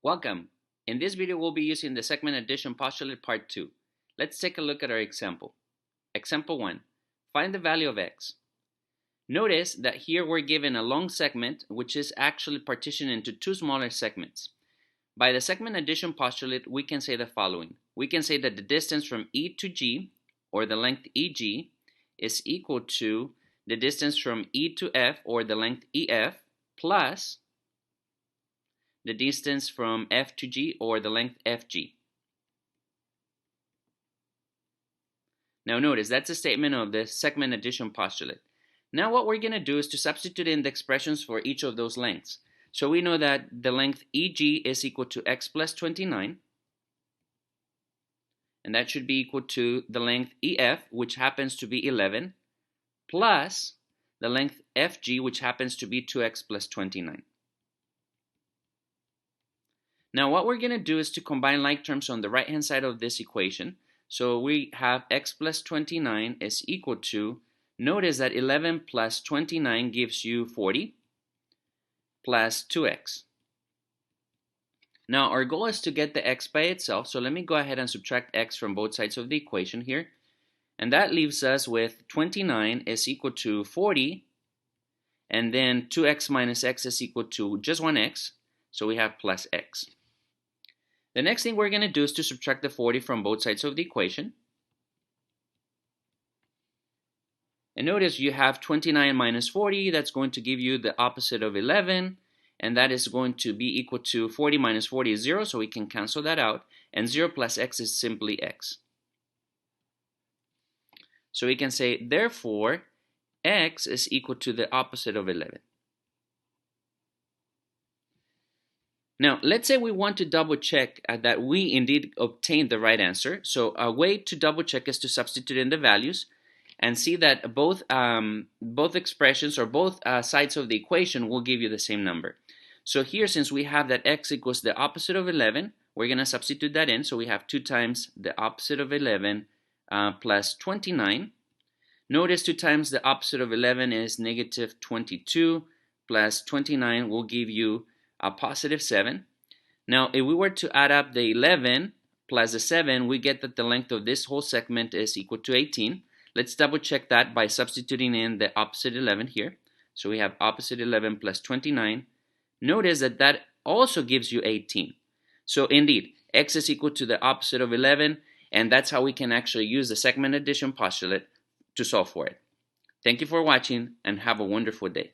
Welcome. In this video, we'll be using the segment addition postulate part 2. Let's take a look at our example. Example 1. Find the value of x. Notice that here we're given a long segment which is actually partitioned into two smaller segments. By the segment addition postulate, we can say the following. We can say that the distance from E to G, or the length EG, is equal to the distance from E to F, or the length EF, plus the distance from F to G, or the length FG. Now notice, that's a statement of the segment addition postulate. Now what we're going to do is to substitute in the expressions for each of those lengths. So we know that the length EG is equal to x plus 29, and that should be equal to the length EF, which happens to be 11, plus the length FG, which happens to be 2x plus 29. Now what we're going to do is to combine like terms on the right hand side of this equation. So we have x plus 29 is equal to, notice that 11 plus 29 gives you 40 plus 2x. Now our goal is to get the x by itself, so let me go ahead and subtract x from both sides of the equation here. And that leaves us with 29 is equal to 40, and then 2x minus x is equal to just 1x, so we have plus x. The next thing we're going to do is to subtract the 40 from both sides of the equation. And notice you have 29 minus 40, that's going to give you the opposite of 11, and that is going to be equal to 40 minus 40 is 0, so we can cancel that out, and 0 plus x is simply x. So we can say, therefore, x is equal to the opposite of 11. Now, let's say we want to double check that we indeed obtained the right answer. So a way to double check is to substitute in the values and see that both expressions or both sides of the equation will give you the same number. So here, since we have that x equals the opposite of 11, we're going to substitute that in. So we have 2 times the opposite of 11 plus 29. Notice 2 times the opposite of 11 is negative 22 plus 29 will give you a positive 7. Now, if we were to add up the 11 plus the 7, we get that the length of this whole segment is equal to 18. Let's double check that by substituting in the opposite 11 here. So we have opposite 11 plus 29. Notice that that also gives you 18. So indeed, x is equal to the opposite of 11, and that's how we can actually use the segment addition postulate to solve for it. Thank you for watching, and have a wonderful day.